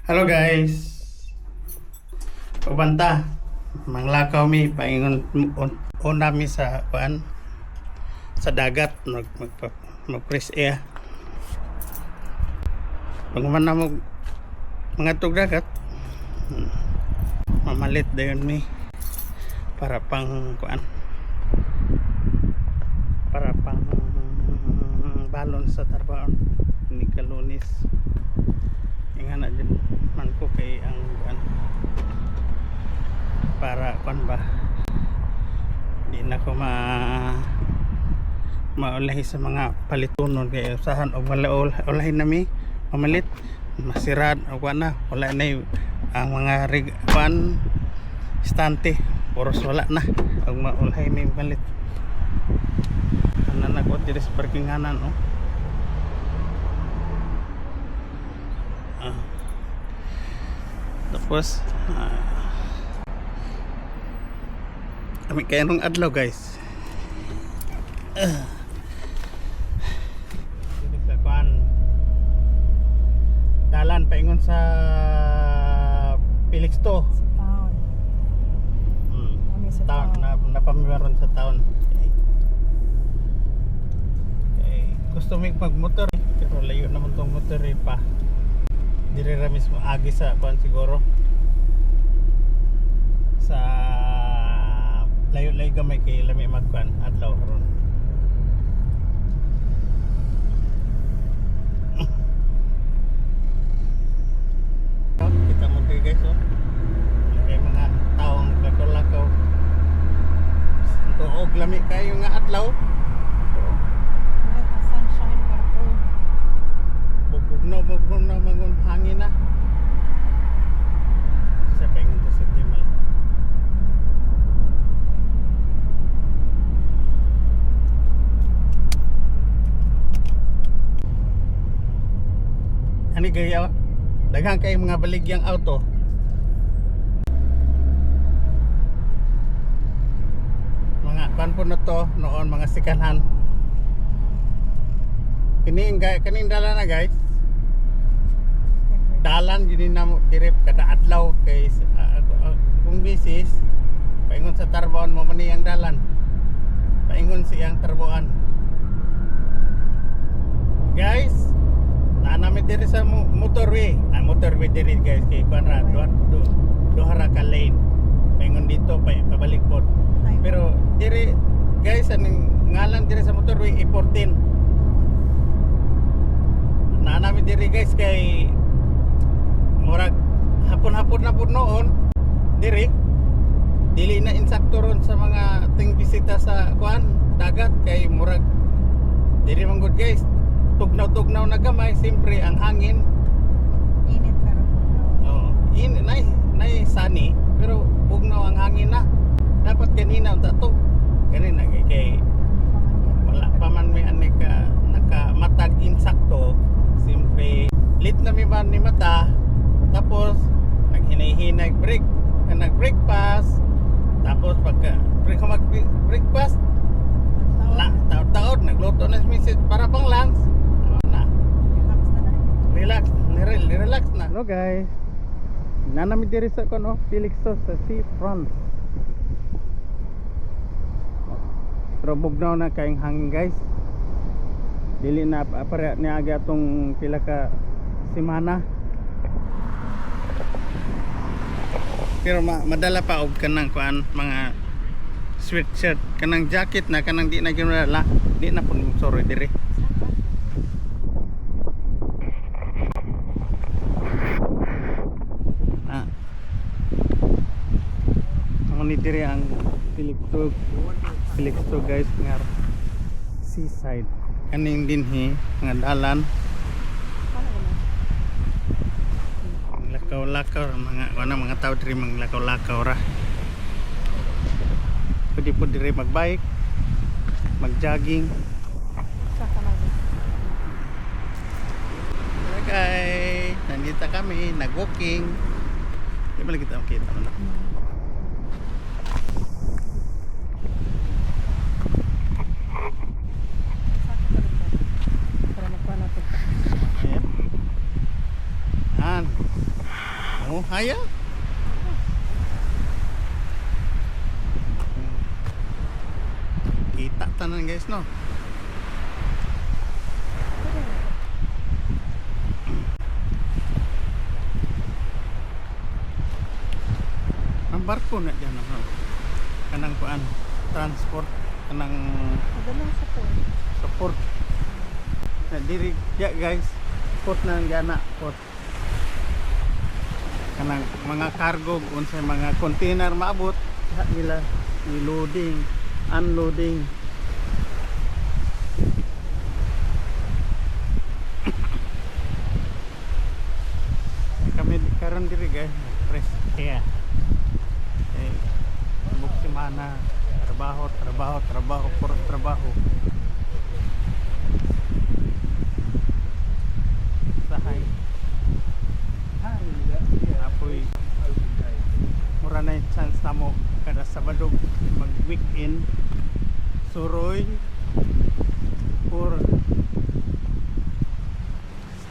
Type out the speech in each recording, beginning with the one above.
Hello guys. Ubanta. Manglakaw mi paingon una mi sa kuan sa dagat mag-press air. Pag man na mo mga tug dagat. Mamalit dayon mi para pang kuan. Para pang balon sa tarbaon ni Kalunis. Nga na dyan man ko kay ang kuan para kuan ba di na ko maulahi sa mga palitunon kay usahan og wala ulahin nami mamalit masirad og na wala na ang mga kuan stante puros wala na og maulahi mi malit ana na ko diri sa parkinganan oh. Tapos kami kaya nung adlaw guys dalan paingon sa Felix to sa town. town na pamiwaron sa town gusto mig magmotor pero layo naman tong motor pa dire ra mismo agi sa kuan siguro sa layo-layo gamay kay lami magkuan adlaw karon kita mo diri guys oh may mga taong lakaw-lakaw tuog lami kayo nga adlaw Sunshine purple. bugno na mangon hangin na sa pengen to September ani gaya daghang kay mga baligyang auto mga kuan po na to noon mga sikanhan kining dala na guys dalan yun na dirip kada adlaw kay kung bisis paingon sa tarbaon mo man ang dalan paingon siyang tarbaon guys naanami diri sa motorway motorway diri guys kay kuanra duha ka lane paingon dito pabalik pod pero diri guys anong ngalan diri sa motorway E14 naanami diri guys kay murag hapon-hapon na po noon diri dili na insakto ron sa mga ting bisita sa kuan dagat kay murag diri man good guys tugnaw na gamay siyempre ang hangin Init pero bugnaw. nay sunny pero bugnaw ang hangin na dapat kanina unta to kanina kay wala pa man may anika nakamatag insakto siyempre lit na mi man ni mata tapos naghinay-hinay nag-brake pass tapos pagka mag-brake pass taod nagluto na si para pang lunch na Relax na lang. relax na hello guys nanami diri sa kono Felix sa seafront pero bugnaw na kayong hangin guys dili na apara ni aga atong pila ka semana pero madala pa og kanang kuan mga sweatshirt kanang jacket na kanang di na ginala di na pun sorry dire ni dire ang Felix to guys nga seaside kaning dinhi nga dalan lakaw-lakaw mga tao diri manglakaw-lakaw ra pwede po diri magbike magjogging okay nandito kami nag-walking di ba kita makita mo na Para magkuha natin. ayan Oh, haya. Kita tanan guys no. Ang barko na dyan no. Kanang kuan transport kanang Madalang sa po. support. Na diri ya guys. Port na gana port. Kanang mga cargo unsay mga container maabot diha nila i-loading, unloading. Kami karon diri guys, fresh air. Eh, buk semana trabaho, puro trabaho. Sahay. Apoy. Mura na yung chance na mo kada Sabado mag-weekend. Suroy or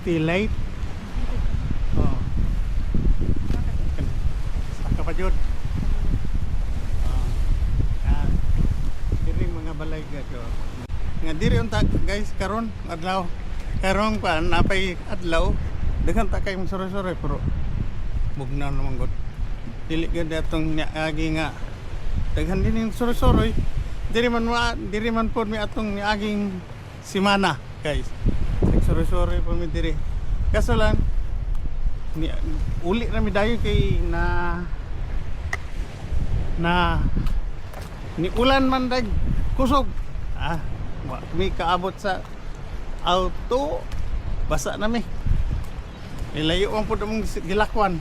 stay late. Oh. Saka pa jud. Diri mga balay gato. Nga diri unta guys karon adlaw. Karong pa napay adlaw. Daghan ta kay sore-sore pero bugnaw naman gud. Dili gud atong niagi nga daghan din yung sore-sore. Diri man pod mi atong niaging semana guys. Sore-sore po mi diri. Kaso lang uli na mi dayon kay na ni ulan man dag kusog. Wa mi kaabot sa auto basa na mi. Ilayo man pud among gilakwan.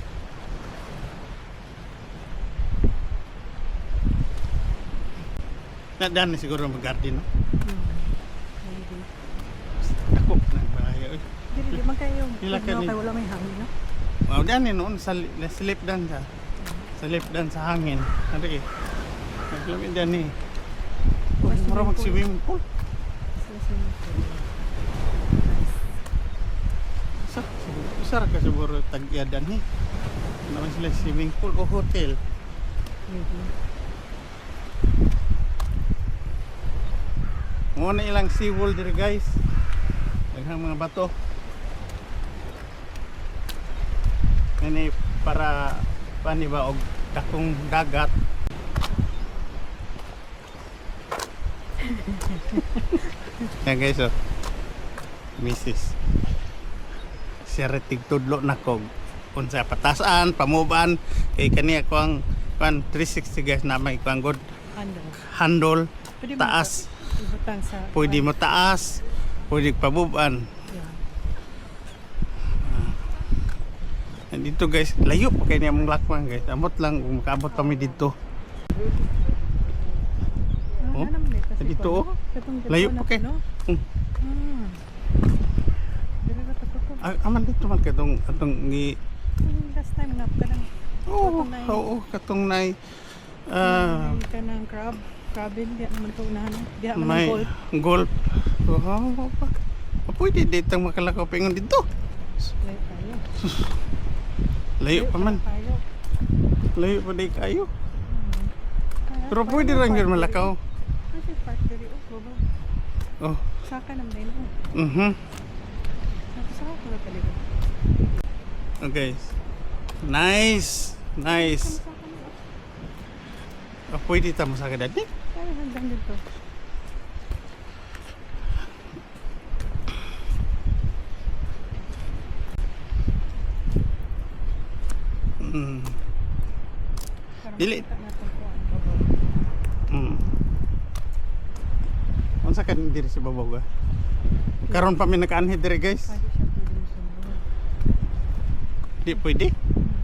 Nadaan na siguro mag-garden no? Maybe. Ako nagbahayo eh. Dili man kayo. Pila ka ni? Kay wala may hangin no. Wow, dyan noon sa slip dan sa slip dan sa hangin. Ano eh? Naglamig dyan eh. Mas Mura mag-swimming pool. Nice. Usara ka siguro tag-iadan eh. Naman sila swimming pool o hotel. Maybe. Muna ilang seawall diri guys. Daghang mga bato. Ini para pani ba og dakong dagat. Yan guys oh. Mrs. Siya retig tudlo na kog unsa patasan, pamuban kay kani ako ang 360 guys na may kuang god handle Pwede mo taas. ibutang sa Pwede mo taas, pwede pabuban. Yeah. Dito guys, layo pa kay niyang lakwan guys. Amot lang kung makaabot kami dito. Oh, dito, oh. Layo pa kay. Aman dito man katong ni Last time na kanang oo, katong nay kanang crabin di naman to unahan. Di naman may golf. Wow, pa. Pwede dito makalakaw pingon dito. Layo pa man. Layo pa di kayo. Pero pwede lang yun malakaw. Kasi park diri baba. Oh. Saka naman din. Saka ko na pala. Okay. Nice. Pwede tamo sa kadad ni. Kaya hanggang dito. Dili. Unsa ka diri sa babaw ga? Karon pa mi nakaanhi diri guys. Di pwede.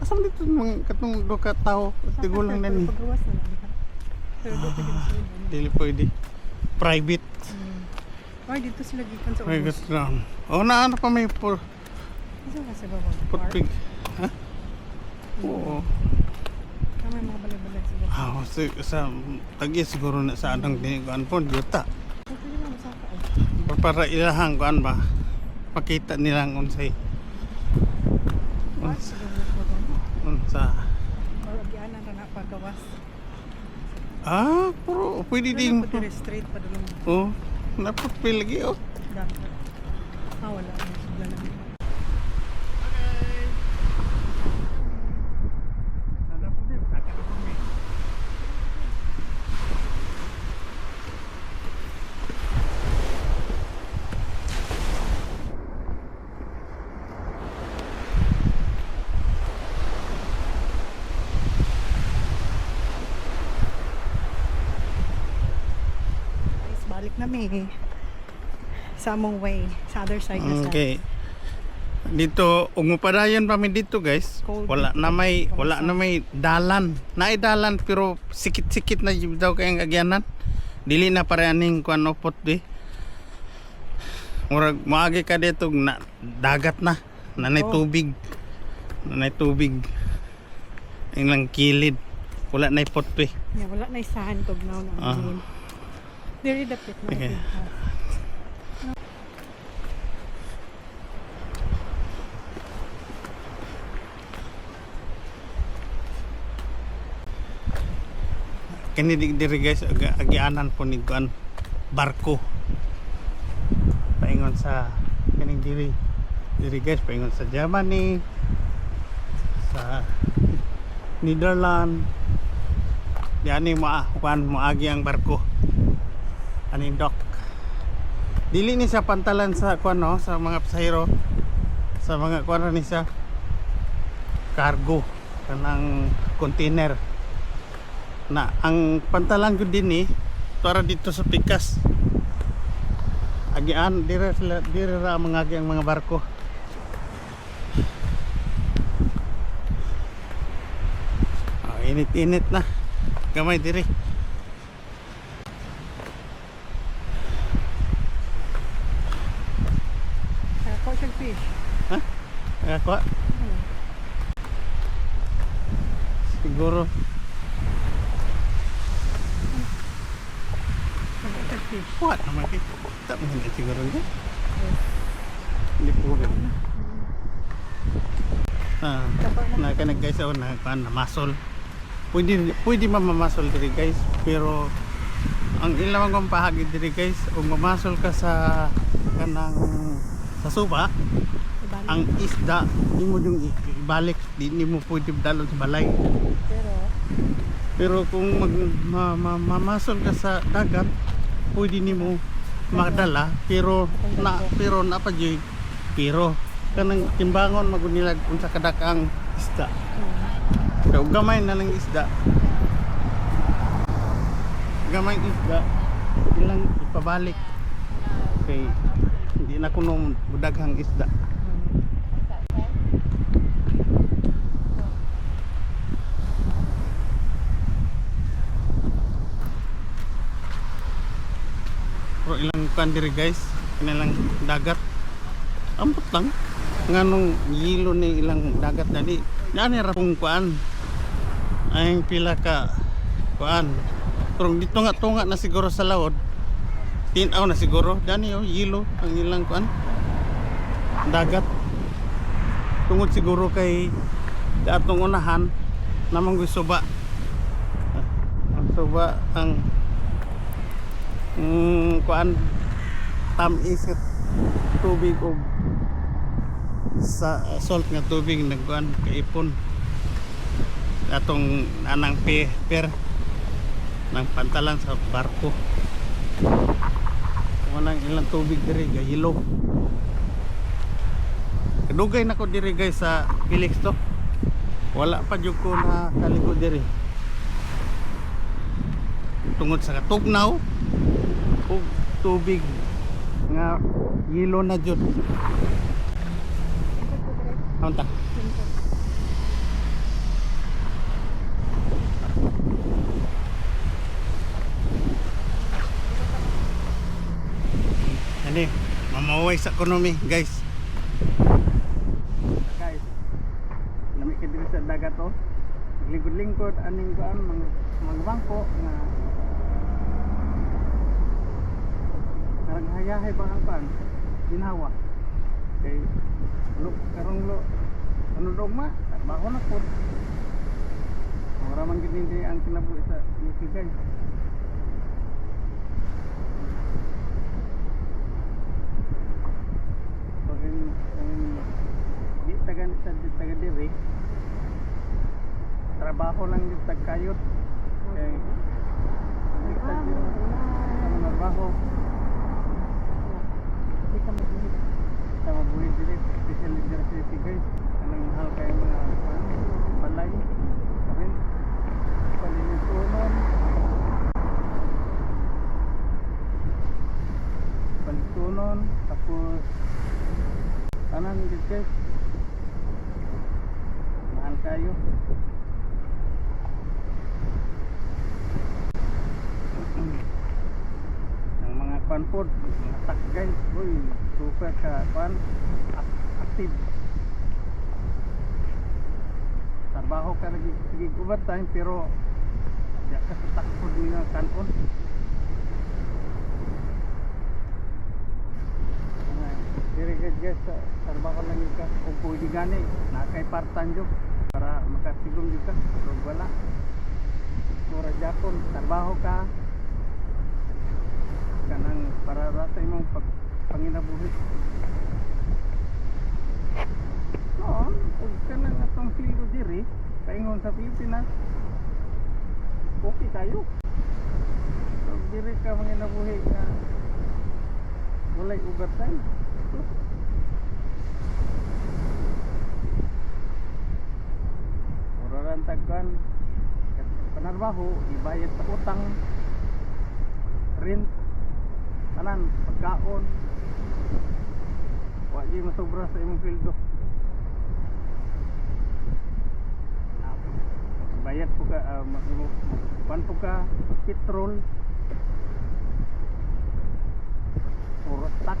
Asam dito mga katong do ka tao tigulang na ni. Pagawas na lang. Pero dito din Dili pwede. Private. Ay, dito sila gikan sa Private ubos. ground. Oh na ano pa may Isa ka sa baba. putpig. Ha? Oo. May mga balay-balay sila. Sa tagi siguro na sa anong diniguan po, yuta. Pwede nga masaka. Para ilahang kuan ba? Pakita nilang unsay. kana pagawas. Pero pwede din. Dili po dire straight padulong Oh, napot lagi oh. dapat. Wala na sugla na. Guys, balik na mi. Sa among way, sa other side na sa. Okay. Dito umupadayon pa mi dito guys. Cold Wala dito. na may dalan. Naay dalan pero sikit-sikit na jud daw kayang agyanan. Dili na pareaning kuan opot di. Murag moagi ka dito na dagat na. Nanay Oh. tubig. Nanay tubig. Ilang kilid. Wala na potpe. Yeah, wala na isahan tog now na. Ah. Very dapit na. Okay. Kani diri guys agianan po ni kuan barko. Paingon sa kaning diri guys paingon sa Germany, sa Netherlands. Diani kuan moagi ang barko. Aning dock. Dili ni sa pantalan sa kuan no sa mga pasahero. Sa mga kuan ni sa cargo kanang container. Na ang pantalan ko din para dito sa Pikas. Agian dire ra mangagi ang mga barko. Init-init na. Gamay dire. Caught your fish. Ha? Ako siguro Caught your fish. what naman kita. Tak mungkin siguro ni. Hindi po. Na kana guys na kan masol. Pwede mamamasol diri guys, pero ang ilang kong pahagi diri guys, kung mamasol ka sa kanang sa suba, ang isda di mo yung ibalik, di mo pwede dalon sa balay. Pero kung mamasol ka sa dagat, pwede nimo magdala, pero napadyoy pero kanang timbangon magunilag unsa kadakang isda. Kaya gamay na lang isda. Gamay isda ilang ipabalik. Kay hindi na kuno budaghang isda. Pero ilang kan diri guys, kanilang dagat. Ambot lang. Nganong yilo ni ilang dagat dali. Dani ra pong kuan. Ay pila ka kuan. Pero dito nga tunga na siguro sa laod. Tinaw na siguro. Dani yilo ang ilang kuan. Dagat. Tungod siguro kay atong unahan namang gusuba. Ang suba ang kuan tamis tubig o sa salt nga tubig nagkuan kaipon atong anang per ng pantalan sa barko wanang ilang tubig diri gahilo kadugay nako diri guys sa Felix to wala pa jud ko na kaligo diri tungod sa katugnaw ug tubig nga yelo na jud. Unta. Ani, mamaway sa ekonomi, guys. Guys. Nami ka diri sa dagat to. Lingkod-lingkod aning kuan mga bangko nga hayahay ba ang pan ginawa kay lo karong lo ano dog ma trabaho na po Ora man gid hindi ang kinabuhi sa UK guys. So di taga diri. Trabaho lang di tagkayot. Okay. Di taga sa trabaho. Hindi ka mabuhay. Sa mabuhi diri, especially diri sa UK guys. Anong hal kay mga balay. Karin palilitunon. Palitunon tapos tanan gid guys. Mahal kayo. Ang mga kwan po, mga tak guys, boy, super ka kwan, active. Trabaho ka lagi sige overtime pero di ka sa takod nga kanon. Dire guys, trabaho lang ka kung pwede gani, na kay part-time job para makatigom jud ka, pero wala. Mura japon, trabaho ka kanang para rata imong panginabuhi. Noon, ug kanang atong sildo diri, paingon sa Pilipinas, okay tayo. Ug diri ka manginabuhi nga walay overtime. Oraran tagkan panarbaho, ibayad sa utang, rent, tanan, pagkaon, wa di masobra sa imong pildo. Bayad po ka, pan po ka, petrol, puro tax,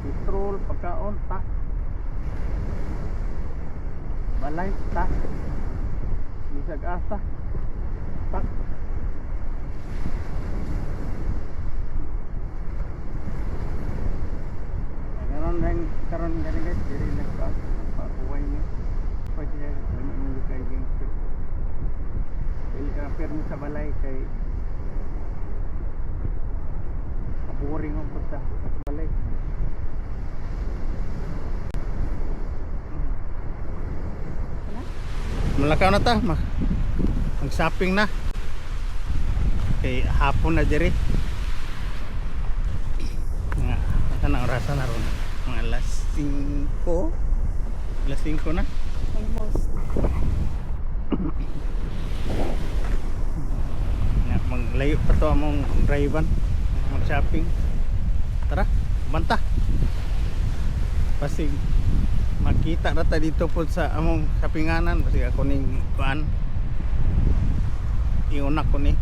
petrol, pagkaon, tax, balay, tax, bisag asa, tax. Karon gani guys, diri nagpa-uway ni pwede lami mo kay yung dili ka permi sa balay kay boring ang punta sa balay. Malakaw na ta, mag-shopping na. Kay hapon na diri. Nga, asa na orasan na ron. Mga alas 5. Alas 5 na. Almost. Nga, maglayo pa to among drive-an. Mag-shopping. Tara, banta. Pasig makita rata dito po sa among shoppinganan. Pasig ako ning kuan. Iunak ko ni.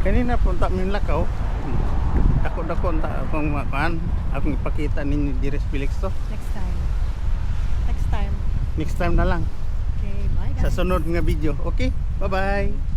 Kanina punta min Lakaw. Dako-dako ta akong kuan, akong ipakita ninyo diri sa Felix to. Next time. Next time. Next time na lang Okay, bye guys. sa sunod nga video. Okay? Bye-bye.